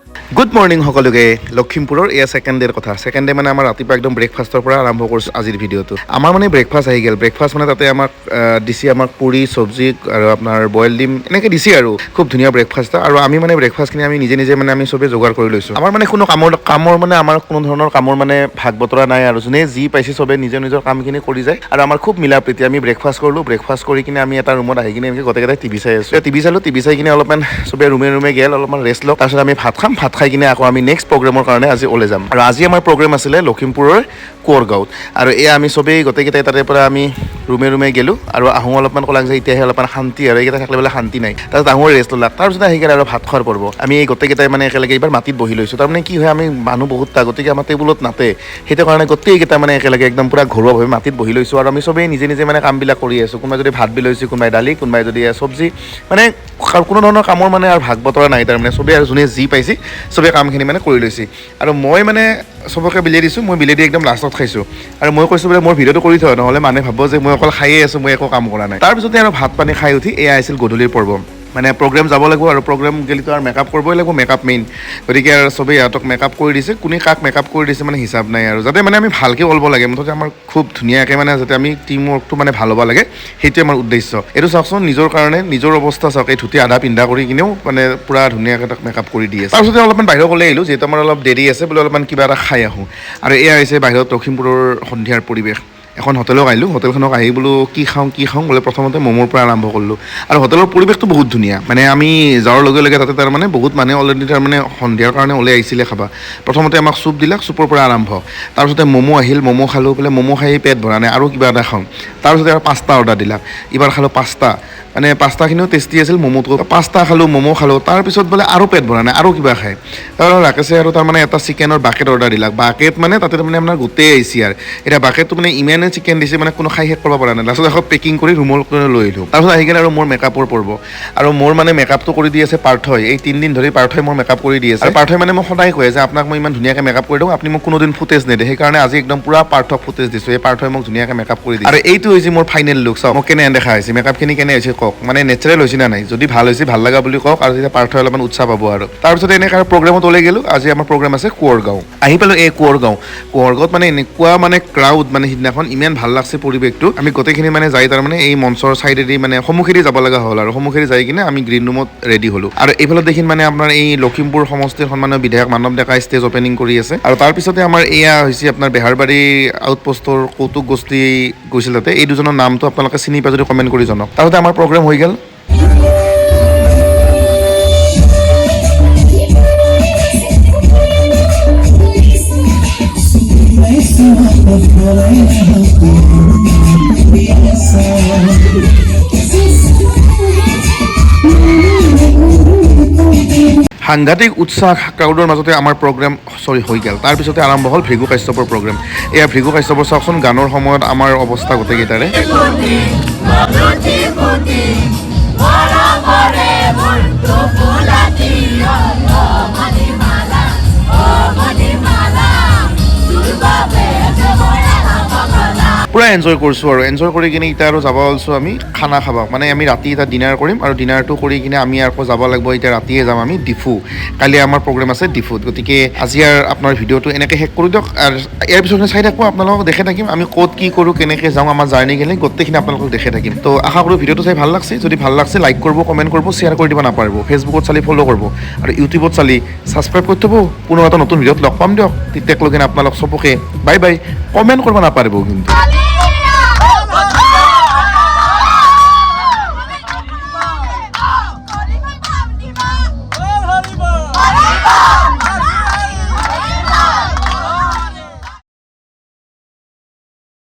good morning সকলোকে লখিমপুৰৰ এয়া ছেকেণ্ড ডেৰ কথা ছেকেণ্ড ডে মানে আমাৰ ৰাতিপুৱা একদম ব্ৰেকফাষ্টৰ পৰা আৰম্ভ কৰিছোঁ আজিৰ ভিডিঅ'টো আমাৰ মানে ব্ৰেকফাষ্ট আহি গ'ল ব্ৰেকফাষ্ট মানে তাতে আমাক দিছে আমাক পুৰি চব্জি আৰু আপোনাৰ বইল ডিম এনেকৈ দিছে আৰু খুব ধুনীয়া ব্ৰেকফাষ্ট আৰু আমি মানে ব্ৰেকফাষ্টখিনি আমি নিজে মানে আমি চবেই যোগাৰ কৰি লৈছোঁ আমাৰ মানে কোনো কামৰ মানে আমাৰ কোনো ধৰণৰ কামৰ মানে ভাগ বতৰা নাই আৰু যোনে যি পাইছে চবে নিজৰ কামখিনি কৰি যায় আৰু আমাৰ খুব মিলা প্ৰীতি আমি ব্ৰেকফাষ্ট কৰিলোঁ ব্ৰেকফাষ্ট কৰি কিনে আমি এটা ৰুমত আহি কিনে এনেকৈ গোটেইকেইটাই টিভি চাই আছোঁ টিভি চাই কিনে অলপমান চবে ৰুমে গেল অলপমান ৰেষ্ট লওক তাৰপিছত আমি ভাত খাই কিনে আকৌ আমি নেক্সট প্ৰগ্ৰেমৰ কাৰণে আজি ওলাই যাম আৰু আজি আমাৰ প্ৰগ্ৰেম আছিলে লখিমপুৰৰ কোঁৱৰগাঁৱত আৰু এয়া আমি চবেই গোটেইকেইটাই তাৰে পৰা আমি ৰুমে গেলোঁ আৰু আহোঁ অলপমান ক'লাক যে এতিয়াহে অলপমান শান্তি আৰু এইকেইটা থাকিলে বোলে শান্তি নাই তাৰপিছত আহোঁ ৰেষ্ট ল'লাক তাৰপিছত আহি গ'ল আৰু ভাত খোৱাৰ পৰ্ব আমি এই গোটেইকেইটাই মানে একেলগে এইবাৰ মাটিত বহি লৈছোঁ তাৰমানে কি হয় আমি মানুহ বহুত গতিকে আমাৰ টেবুলত নাতে সেইটো কাৰণে গোটেইকেইটা মানে একেলগে একদম পূৰা ঘৰুৱাভাৱে মাটিত বহি লৈছোঁ আৰু আমি চবেই নিজে মানে কামবিলাক কৰি আছোঁ কোনোবাই যদি ভাত বিলাইছোঁ কোনোবাই দালি কোনোবাই যদি চব্জি মানে কোনো ধৰণৰ কামৰ মানে আৰু ভাগ বতৰা নাই তাৰমানে চবেই আৰু যোনে যি পাইছে চবেই কামখিনি মানে কৰি লৈছে আৰু মই মানে চবকে বিলাই দিছোঁ মই বিলাই দি একদম লাষ্টত খাইছোঁ আৰু মই কৈছোঁ বোলে মোৰ ভিডিঅ'টো কৰি থওঁ নহ'লে মানুহে ভাবো যে মই অকল খায়ে আছোঁ মই একো কাম কৰা নাই তাৰপিছতে আৰু ভাত পানী খাই উঠি এয়া আছিল গধূলিৰ পৰ্ব মানে প্ৰগ্ৰেম যাব লাগিব আৰু প্ৰগ্ৰেম গেলিতো আৰু মেকআপ কৰিবই লাগিব মেকআপ মেইন গতিকে আৰু চবেই ইহঁতক মেকআপ কৰি দিছে কোনে কাক মেকআপ কৰি দিছে মানে হিচাপ নাই আৰু যাতে মানে আমি ভালকৈ ওলাব লাগে মুঠতে আমাৰ খুব ধুনীয়াকৈ মানে যাতে আমি টিম ৱৰ্কটো মানে ভাল হ'ব লাগে সেইটোৱে আমাৰ উদ্দেশ্য এইটো চাওকচোন নিজৰ কাৰণে নিজৰ অৱস্থা চাওক এই ধুতি আধা পিন্ধা কৰি কিনেও মানে পূৰা ধুনীয়াকৈ তাক মেকআপ কৰি দি আছে তাৰপিছতে অলপমান বাহিৰত ওলাই আহিলোঁ যিহেতু আমাৰ অলপ দেৰি আছে বোলে অলপমান কিবা এটা খাই আহোঁ আৰু এয়া হৈছে বাহিৰত লখিমপুৰৰ সন্ধিয়াৰ পৰিৱেশ এখন হোটেলত আহিলোঁ হোটেলখনক আহি বোলো কি খাওঁ বোলে প্ৰথমতে ম'মৰ পৰা আৰম্ভ কৰিলোঁ আৰু হোটেলৰ পৰিৱেশটো বহুত ধুনীয়া মানে আমি যোৱাৰ লগে লগে তাতে তাৰমানে বহুত মানুহে অলৰেডি তাৰমানে সন্ধিয়াৰ কাৰণে ওলাই আহিছিলে খাবা প্ৰথমতে আমাক চুপ দিলাক চুপৰ পৰা আৰম্ভ তাৰপিছতে ম'ম' আহিল ম'ম' খালোঁ বোলে ম'ম' খাই পেট ভৰা নাই আৰু কিবা এটা খাওঁ তাৰপিছতে আৰু পাস্তা অৰ্ডাৰ দিলাক এইবাৰ খালোঁ পাস্তা মানে পাস্তাখিনিও টেষ্টি আছিল ম'ম'টো পাস্তা খালোঁ ম'ম' খালোঁ তাৰপিছত বোলে আৰু পেট ভৰা নাই আৰু কিবা খায় তাৰপিছত ৰাকেশে আৰু তাৰমানে এটা চিকেনৰ বাকেট অৰ্ডাৰ দিলাক বাকেট মানে তাতে তাৰমানে আপোনাৰ গোটেই আহিছে আৰু এতিয়া বাকেটটো মানে ইমানে চিকেন দিছে মানে কোনো খাই শেষ কৰিব পৰা নাই লাষ্টত আকৌ পেকিং কৰি ৰুমৰ লৈ আহিলোঁ তাৰপিছত আহি গ'ল আৰু মোৰ মেকআপৰ পৰ্ব আৰু মোৰ মানে মেকআপটো কৰি দি আছে পাৰ্থই এই 3 দিন ধৰি পাৰ্থই মোৰ মেকআপ কৰি দি আছে আৰু পাৰ্থই মানে মোক সদায় কয় যে আপোনাক মই ইমান ধুনীয়াকৈ মেকআপ কৰি দিওঁ আপুনি মোক কোনোদিন ফুটেজ নিদিয়ে সেইকাৰণে আজি একদম পূৰা পাৰ্থক ফুটেজ দিছোঁ এই পাৰ্থই মোক ধুনীয়াকৈ মেকআপ কৰি দিয়ে আৰু এইটো হৈছে মোৰ ফাইনেল লুক চাওক মোক কেনে দেখা হৈছে মেকআপখিনি কেনে হৈছে কওক মানে নেচাৰেল হৈছে না নাই যদি ভাল হৈছে ভাল লগা বুলি কওক আৰু তেতিয়া পাৰ্থই অলপমান উৎসাহ পাব আৰু তাৰপিছতে এনেকৈ আৰু প্ৰগ্ৰেমত ওলাই গ'লোঁ আজি আমাৰ প্ৰগ্ৰেম আছে কোঁৱৰগাঁও আহি পালোঁ এই কোঁৱৰগাঁৱত মানে এনেকুৱা মানে ক্ৰাউড মানে সিদিনাখন ইমান ভাল লাগছে পৰিৱেশটো আমি গোটেইখিনি মানে যাই তাৰমানে এই মঞ্চৰ চাইডেদি মানে সন্মুখেদি যাব লগা হ'ল আৰু সন্মুখেদি যাই কিনে আমি গ্ৰীণ ৰুমত ৰেডি হ'লোঁ আৰু এইফালে দেখিন মানে আপোনাৰ এই লখিমপুৰ সমষ্টিৰ সন্মানীয় বিধায়ক মানৱ ডেকা ষ্টেজ অপেনিং কৰি আছে আৰু তাৰপিছতে আমাৰ এয়া হৈছে আপোনাৰ বেহাৰবাৰী আউটপোষ্টৰ কৌতুক গোষ্ঠী গৈছিল তাতে এই দুজনৰ নামটো আপোনালোকে চিনি পাই যদি কমেণ্ট কৰি জনাওক তাৰপিছতে আমাৰ প্ৰগ্ৰেম হৈ গ'ল সাংঘাতিক উৎসাহ ক্ৰাউডৰ মাজতে আমাৰ প্ৰগ্ৰেম হৈ গ'ল তাৰপিছতে আৰম্ভ হ'ল ভৃগু কাশ্যপৰ প্ৰগ্ৰেম এয়া ভৃগু কাশ্যপৰ চাওকচোন গানৰ সময়ত আমাৰ অৱস্থা গোটেইকেইটাৰে পূৰা এনজয় কৰিছোঁ আৰু এনজয় কৰি কিনে এতিয়া আৰু যাব ওলাইছোঁ আমি খানা খাব মানে আমি ৰাতি এটা ডিনাৰ কৰিম আৰু ডিনাৰটো কৰি কিনে আমি আকৌ যাব লাগিব এতিয়া ৰাতিয়ে যাম আমি ডিফু কালি আমাৰ প্ৰগ্ৰেম আছে ডিফুত গতিকে আজি আৰু আপোনাৰ ভিডিঅ'টো এনেকৈ শেষ কৰি দিয়ক আৰু ইয়াৰ পিছতে চাই থাকোঁ আপোনালোকক দেখে থাকিম আমি ক'ত কি কৰোঁ কেনেকৈ যাওঁ আমাৰ জাৰ্ণি কেনে গোটেইখিনি আপোনালোকক দেখে থাকিম তো আশা কৰোঁ ভিডিঅ'টো চাই ভাল লাগছে যদি ভাল লাগছে লাইক কৰিব কমেণ্ট কৰিব শ্বেয়াৰ কৰি দিব নাপাৰিব ফেচবুকত চালি ফ'ল' কৰিব আৰু ইউটিউবত চালি ছাবস্ক্ৰাইব কৰি থ'ব পুনৰ এটা নতুন ভিডিঅ'ত লগ পাম দিয়ক তেতিয়ালৈকে আপোনালোক চবকে বাই বাই কমেণ্ট কৰিব নাপাৰিব কিন্তু